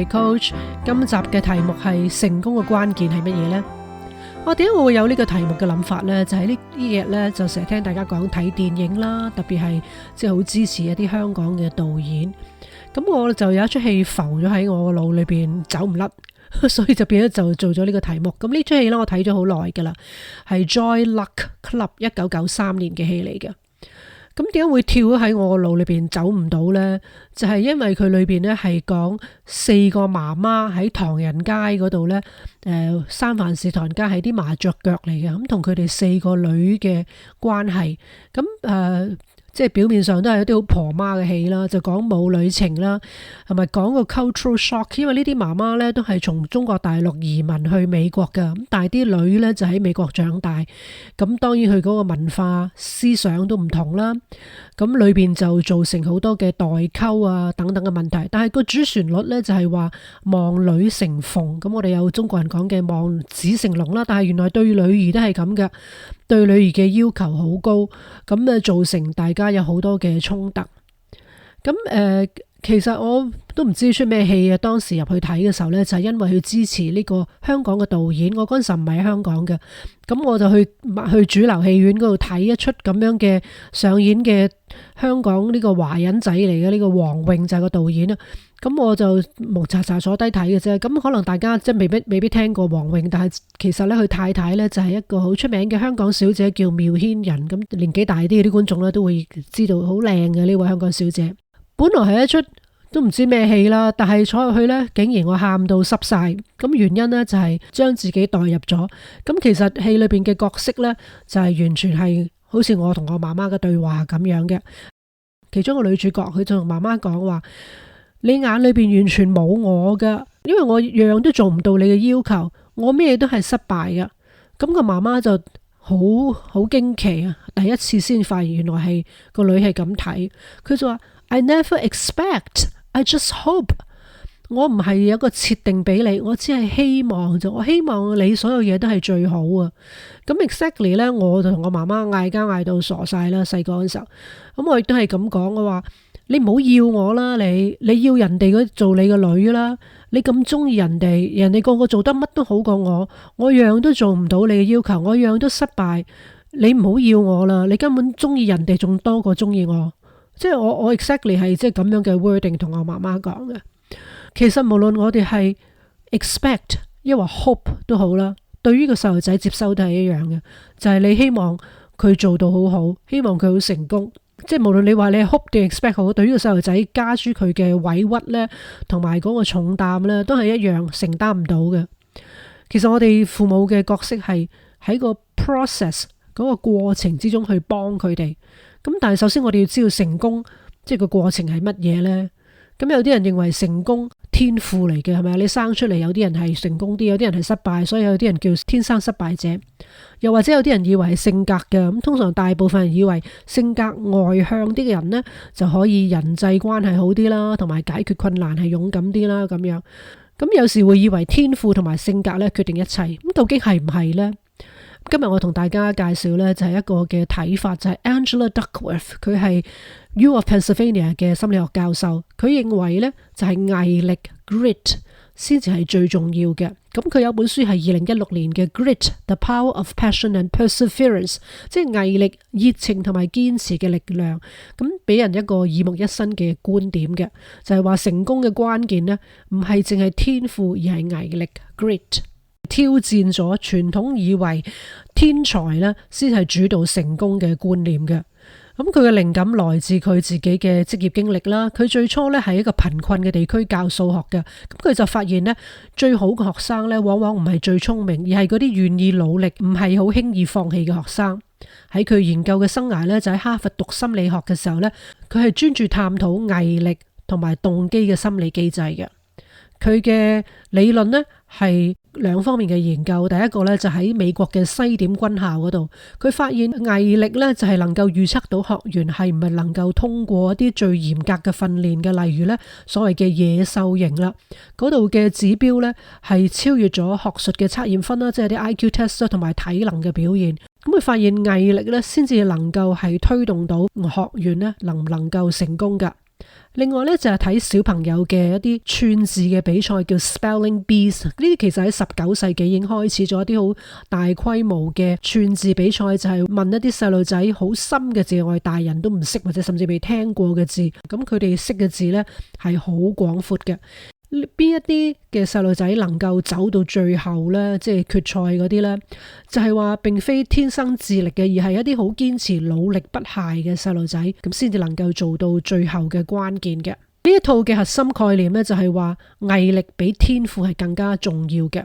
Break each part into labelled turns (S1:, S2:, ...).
S1: Coach。今集嘅題目係成功嘅關鍵係乜嘢呢？我點解我會有呢個題目嘅諗法呢？就係呢日呢，就成日聽大家講睇電影啦，特別係即係好支持一啲香港嘅導演。咁我就有一出戲浮咗喺我個腦裏邊走唔甩，所以就變咗就做咗呢個題目。咁呢出戲呢，我睇咗好耐噶啦，係 Joy Luck Club 1993年嘅戲嚟嘅。咁點解會跳咗喺我個腦裏邊走唔到呢？就係因為佢裏邊呢係講4個媽媽喺唐人街嗰度呢，三藩市唐人街係啲麻雀腳嚟嘅，咁同佢哋4個女嘅關係，咁即係表面上都係一啲好婆媽嘅戲啦，就講母女情啦，係咪講個 cultural shock？ 因為呢啲媽媽呢都係從中國大陸移民去美國㗎，咁但係啲女呢就喺美國長大，咁當然佢嗰個文化思想都唔同啦，咁裏邊就造成好多嘅代溝啊等等嘅問題。但係個主旋律呢就係話望女成鳳，咁我哋有中國人講嘅望子成龍啦，但係原來對女兒都係咁嘅，對女兒嘅要求好高，咁造成大家有好多嘅衝突。咁其實我都唔知出咩戲啊！當時入去睇嘅時候呢，就係因為去支持呢個香港嘅導演。我嗰陣時唔係喺香港嘅，咁我就去主流戲院嗰度睇一出咁樣嘅上演嘅香港呢個華人仔嚟嘅呢個黃詠就係個導演啦。咁我就蒙查查坐低睇嘅啫。咁可能大家即係未必聽過黃詠，但係其實呢，佢太太呢就係一個好出名嘅香港小姐，叫繆騫人。咁年紀大啲啲觀眾呢都會知道好靚嘅呢位香港小姐。本來係一出都唔知咩戲啦，但係坐入去呢，竟然我喊到濕晒。咁原因呢，就係將自己代入咗。咁其實戲裏邊嘅角色呢，就係完全係好似我同我媽媽嘅對話咁樣嘅。其中個女主角佢就同媽媽講話：你眼裏邊完全冇我噶，因為我樣都做唔到你嘅要求，我咩都係失敗噶。咁個媽媽就好驚奇啊！第一次先發現原來係個女係咁睇，佢就話：I never expect, I just hope。我唔係有一個設定俾你，我只係希望就我希望你所有嘢都係最好啊。咁 exactly 呢，我就同我媽媽嗌交嗌到傻晒啦。細個嗰陣時候，咁我亦都係咁講，我話你唔好要我啦，你要人哋做你個女啦。你咁中意人哋個個做得乜都好過我樣都做唔到你嘅要求，我樣都失敗。你唔好要我啦，你根本中意人哋仲多過中意我。即係我 exactly 係即係咁樣嘅 wording 同我媽媽講嘅。其實無論我哋係 expect 抑或 hope 都好啦，對於個細路仔接收都係一樣嘅，就係你希望佢做到好好，希望佢好成功。即係無論你話你係 hope 定 expect 好，對於個細路仔加諸佢嘅委屈呢，同埋嗰個重擔呢，都係一樣承擔唔到嘅。其實我哋父母嘅角色係喺個 process 嗰個過程之中去幫佢哋。咁但係首先我哋要知道成功即係個過程係乜嘢呢？咁有啲人認為成功天賦嚟嘅，係咪？你生出嚟有啲人係成功啲，有啲人係失敗，所以有啲人叫天生失敗者。又或者有啲人以為係性格嘅，咁通常大部分人以為性格外向啲嘅人呢，就可以人際關係好啲啦，同埋解決困難係勇敢啲啦咁樣。咁有時會以為天賦同埋性格呢決定一切，咁究竟係唔係呢？今日我同大家介紹呢，就係一個嘅睇法，就係 Angela Duckworth， 佢係 U of Pennsylvania 嘅心理學教授。佢認為呢，就係毅力 grit 先至係最重要嘅。咁佢有本書係2016年嘅 Grit: The Power of Passion and Perseverance， 即係毅力、熱情同埋堅持嘅力量。咁俾人一個耳目一新嘅觀點嘅，就係話成功嘅關鍵呢，唔係淨係天賦，而係毅力 grit。挑戰咗傳統以為天才呢先係主導成功嘅觀念嘅。咁佢嘅靈感來自佢自己嘅職業經歷啦。佢最初呢係一個貧困嘅地區教數學嘅，咁佢就發現呢，最好嘅學生呢往往唔係最聰明，而係嗰啲願意努力，唔係好輕易放棄嘅學生。喺佢研究嘅生涯呢，就喺哈佛讀心理學嘅時候呢，佢係專注探討毅力同埋動機嘅心理機制嘅。佢嘅理論呢係兩方面嘅研究。第一個呢，就喺美國嘅西點軍校嗰度，佢發現毅力呢就係能夠預測到學員係唔係能夠通過一啲最嚴格嘅訓練嘅，例如呢所謂嘅野獸型啦，嗰度嘅指標呢係超越咗學術嘅測驗分啦，即係啲 IQ test 同埋體能嘅表現。咁佢發現毅力呢先至能夠係推動到學員呢能唔能夠成功噶。另外咧就係睇小朋友嘅一啲串字嘅比賽，叫 Spelling Bees。呢啲其實喺19世紀已經開始咗一啲好大規模嘅串字比賽，就係問一啲細路仔好深嘅字，我哋大人都唔識或者甚至未聽過嘅字。咁佢哋識嘅字呢係好廣闊嘅。邊一啲嘅細路仔能夠走到最後呢？即係決賽嗰啲呢，就係話並非天生智力嘅，而係一啲好堅持努力不懈嘅細路仔，咁先至能夠做到最後嘅關鍵嘅。呢一套嘅核心概念呢，就係話毅力比天賦係更加重要嘅。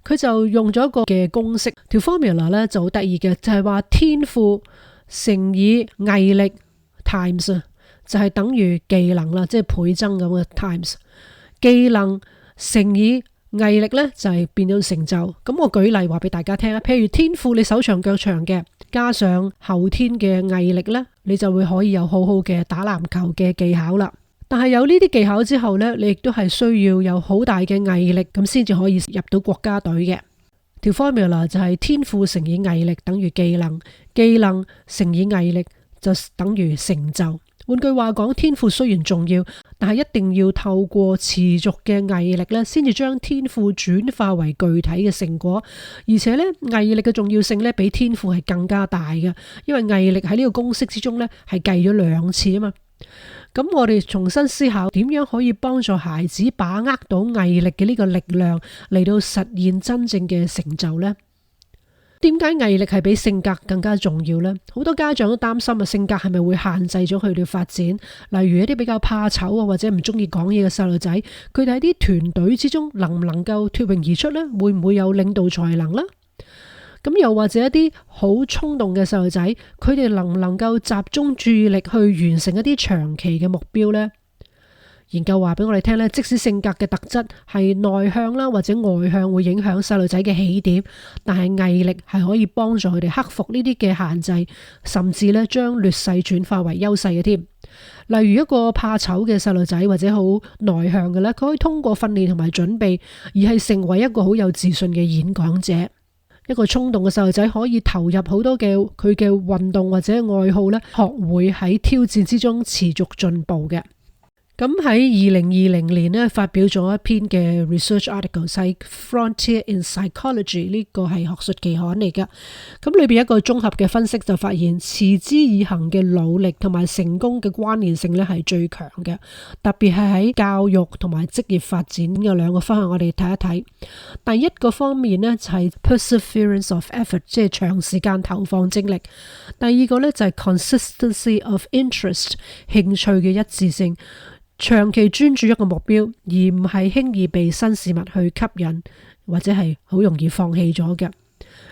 S1: 佢就用咗一個嘅公式，條 formula 呢就好得意嘅，就係話天賦乘以毅力 times 就係等於技能啦，即係倍增咁嘅 times。技能乘以毅力呢，就係變咗成就。咁我舉例話俾大家聽啊，譬如天賦你手長腳長嘅，加上後天嘅毅力呢，你就會可以有好好嘅打籃球嘅技巧啦。但係有呢啲技巧之後呢，你亦都係需要有好大嘅毅力，咁先至可以入到國家隊嘅。條 formula 就係天賦乘以毅力等於技能，技能乘以毅力就等於成就。換句話講，天賦雖然重要，但係一定要透過持續嘅毅力咧，先至將天賦轉化為具體嘅成果。而且咧，毅力嘅重要性咧，比天賦係更加大嘅，因為毅力喺呢個公式之中咧係計咗2次啊嘛。咁我哋重新思考點樣可以幫助孩子把握到毅力嘅呢個力量嚟到實現真正嘅成就呢？點解毅力係比性格更加重要呢？好多家長都擔心啊，性格係咪會限制咗佢哋發展？例如一啲比較怕醜啊，或者唔中意講嘢嘅細路仔，佢哋喺啲團隊之中能唔能夠脫穎而出呢？會唔會有領導才能呢？咁又或者一啲好衝動嘅細路仔，佢哋能唔能夠集中注意力去完成一啲長期嘅目標呢？研究話俾我哋聽咧，即使性格嘅特質係內向啦或者外向，會影響細路仔嘅起點，但係毅力係可以幫助佢哋克服呢啲嘅限制，甚至咧將劣勢轉化為優勢嘅添。例如一個怕醜嘅細路仔或者好內向嘅咧，佢可以通過訓練同埋準備，而係成為一個好有自信嘅演講者。一個衝動嘅細路仔可以投入好多嘅佢嘅運動或者愛好咧，學會喺挑戰之中持續進步嘅。咁喺2020年咧，發表咗一篇嘅 research article， 係 Frontier in Psychology， 呢個係學術期刊嚟㗎。咁裏邊一個綜合嘅分析就發現，持之以恆嘅努力同埋成功嘅關聯性咧係最強嘅。特別係喺教育同埋職業發展嘅2個方向，我哋睇一睇。第一個方面呢，就係 perseverance of effort， 即係長時間投放精力。第二個呢，就係 consistency of interest， 興趣嘅一致性。長期專注一個目標，而唔係輕易被新事物去吸引，或者係好容易放棄咗嘅。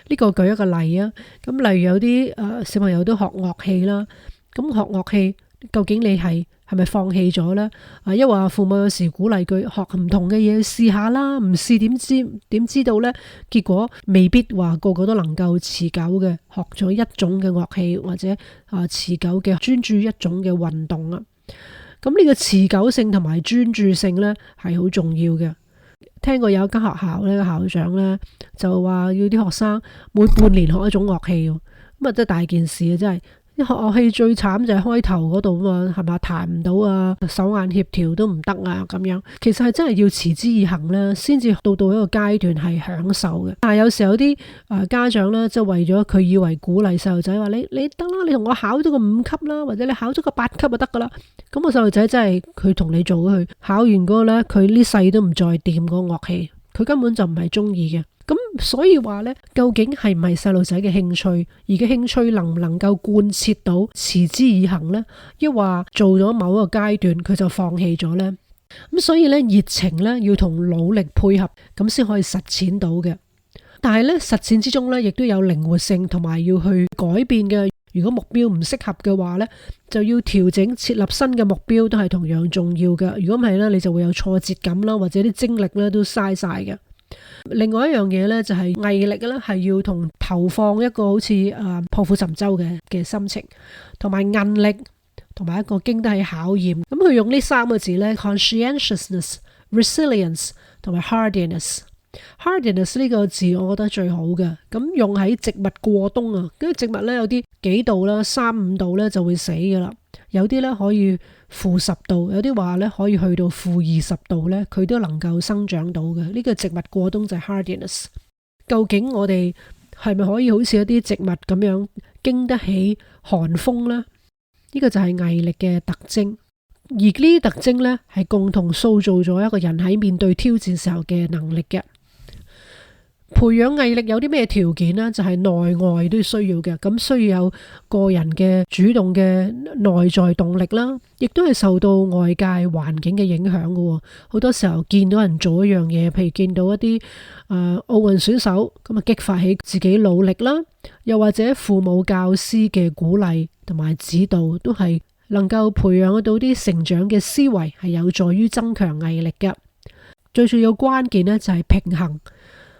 S1: 呢個舉一個例啊，咁例如有啲小朋友都學樂器啦，咁學樂器究竟你係咪放棄咗呢？抑或父母有時鼓勵佢學唔同嘅嘢試下啦，唔試點知道呢？結果未必話個個都能夠持久嘅學咗一種嘅樂器，或者持久嘅專注一種嘅運動啊。咁呢個持久性同埋專注性呢係好重要嘅。聽過有一間學校呢，校長呢就話要啲學生每半年學一種樂器，咁啊真係大件事啊！真係學樂器最慘就係開頭嗰度啊嘛，係咪彈唔到啊，手眼協調都唔得啊咁樣。其實係真係要持之以恆呢，先至到一個階段係享受嘅。但係有時候有啲家長呢，即係為咗佢以為鼓勵細路仔話你得啦，你同我考咗個5級啦，或者你考咗個8級就得噶啦。咁個細路仔真係佢同你做佢考完嗰個呢，佢呢世都唔再掂嗰個樂器，佢根本就唔係中意嘅。咁所以話呢，究竟係唔係細路仔嘅興趣，而嘅興趣能唔能夠貫徹到持之以恆呢？抑或做咗某一個階段佢就放棄咗呢？咁所以呢，熱情呢要同努力配合，咁先可以實踐到嘅。但係呢，實踐之中呢，亦都有靈活性同埋要去改變嘅。如果目標唔適合嘅話呢，就要調整，設立新嘅目標都係同樣重要嘅。如果唔係呢，你就會有挫折感啦，或者啲精力呢都嘥晒嘅。另外一樣嘢呢，就係毅力呢，係要同投放一個好似破釜沉舟嘅心情，同埋韌力，同埋一個經得起考驗。咁佢用呢3個字呢 conscientiousness、resilience 同埋 hardiness。Hardiness 呢個字我覺得最好嘅，咁用喺植物過冬啊，跟住植物咧有啲幾度啦，3-5度咧就會死噶啦，有啲咧可以-10度，有啲話咧可以去到-20度咧，佢都能夠生長到嘅。呢個植物過冬就係 hardiness。究竟我哋係咪可以好似一啲植物咁樣經得起寒風呢？呢個就係毅力嘅特徵。而呢啲特徵呢，係共同塑造咗一個人喺面對挑戰時候嘅能力嘅。培養毅力有啲咩條件呢？就係內外都需要嘅。咁需要有個人嘅主動嘅內在動力啦，亦都係受到外界環境嘅影響嘅。好多時候見到人做一樣嘢，譬如見到一啲奧運選手，咁啊激發起自己努力啦，又或者父母教師嘅鼓勵同埋指導，都係能夠培養到啲成長嘅思維，係有助於增強毅力嘅。最重要關鍵呢，就係平衡。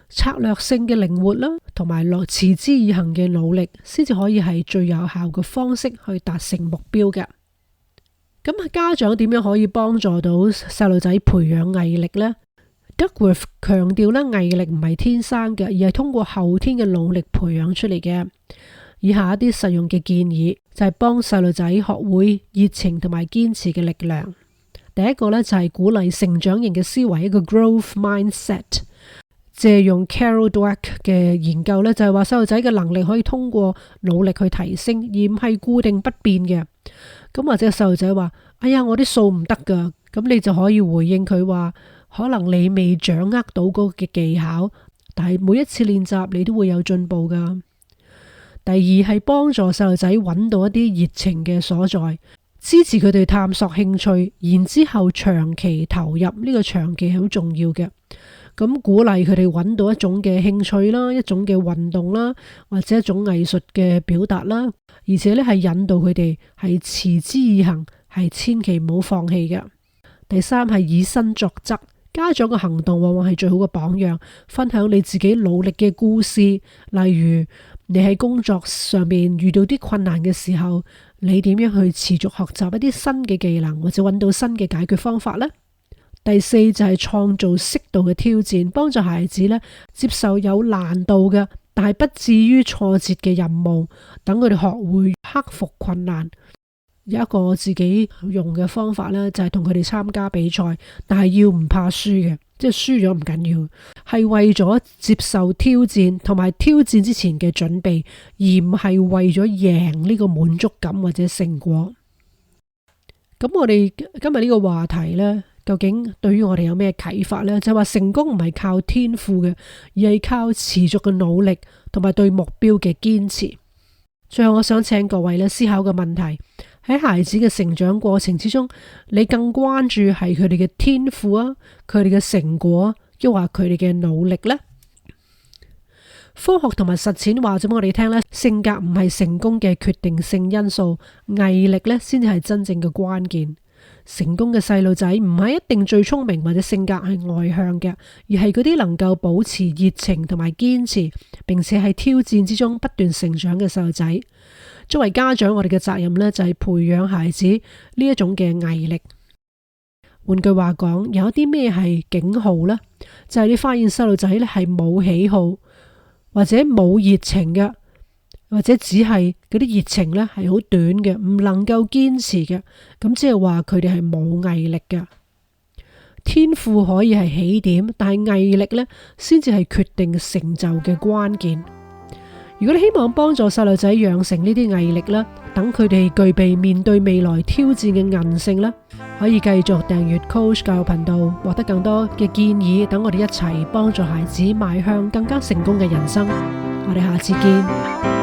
S1: 策略性嘅靈活啦，同埋持之以恆嘅努力，先至可以係最有效嘅方式去達成目標嘅。咁家長點樣可以幫助到細路仔培養毅力呢？Duckworth 強調咧，毅力唔係天生嘅，而係通過後天嘅努力培養出嚟嘅。以下一啲實用嘅建議就係幫細路仔學會熱情同埋堅持嘅力量。第一個呢，就係鼓勵成長型嘅思維，一個 growth mindset。借用 Carol Dweck 嘅研究呢，就係話細路仔嘅能力可以通過努力去提升，而唔係固定不變嘅。咁或者細路仔話：哎呀，我啲數唔得噶，咁你就可以回應佢話：可能你未掌握到嗰個嘅技巧，但係每一次練習你都會有進步噶。第二係幫助細路仔揾到一啲熱情嘅所在，支持佢哋探索興趣，然之後長期投入，呢個長期係好重要嘅。咁鼓勵佢哋揾到一種嘅興趣啦，一種嘅運動啦，或者一種藝術嘅表達啦，而且咧係引導佢哋係持之以恆，係千祈唔好放棄嘅。第三係以身作則，家長嘅行動往往係最好嘅榜樣，分享你自己努力嘅故事，例如你喺工作上面遇到啲困難嘅時候，你點樣去持續學習一啲新嘅技能，或者揾到新嘅解決方法呢？第四就係創造適度嘅挑戰，幫助孩子呢接受有難度嘅，但係不至於挫折嘅任務，等佢哋學會克服困難。有一個我自己用嘅方法呢，就係同佢哋參加比賽，但係要唔怕輸嘅，即係輸咗唔緊要，係為咗接受挑戰同埋挑戰之前嘅準備，而唔係為咗贏呢個滿足感或者成果。咁我哋今日呢個話題呢，究竟對於我哋有咩啟發呢？就係話成功唔係靠天賦嘅，而係靠持續嘅努力同埋對目標嘅堅持。最後我想請各位呢思考個問題：喺孩子嘅成長過程之中，你更關注係佢哋嘅天賦啊，佢哋嘅成果，抑或佢哋嘅努力呢？科學同埋實踐話咗俾我哋聽呢，性格唔係成功嘅決定性因素，毅力呢先至係真正嘅關鍵。成功嘅細路仔唔係一定最聰明或者性格係外向嘅，而係嗰啲能夠保持熱情同埋堅持，並且喺挑戰之中不斷成長嘅細路仔。作為家長，我哋嘅責任呢，就係培養孩子呢一種嘅毅力。換句話講，有啲咩係警號呢？就係你發現細路仔呢係冇喜好或者冇熱情嘅，或者只係嗰啲熱情呢係好短嘅，唔能夠堅持嘅，咁即係話佢哋係冇毅力嘅。天賦可以係起點，但係毅力呢先至係決定成就嘅關鍵。如果你希望幫助細路仔養成呢啲毅力啦，等佢哋具備面對未來挑戰嘅韌性啦，可以繼續訂閱 Coach 教育頻道，獲得更多嘅建議，等我哋一齊幫助孩子邁向更加成功嘅人生。我哋下次見。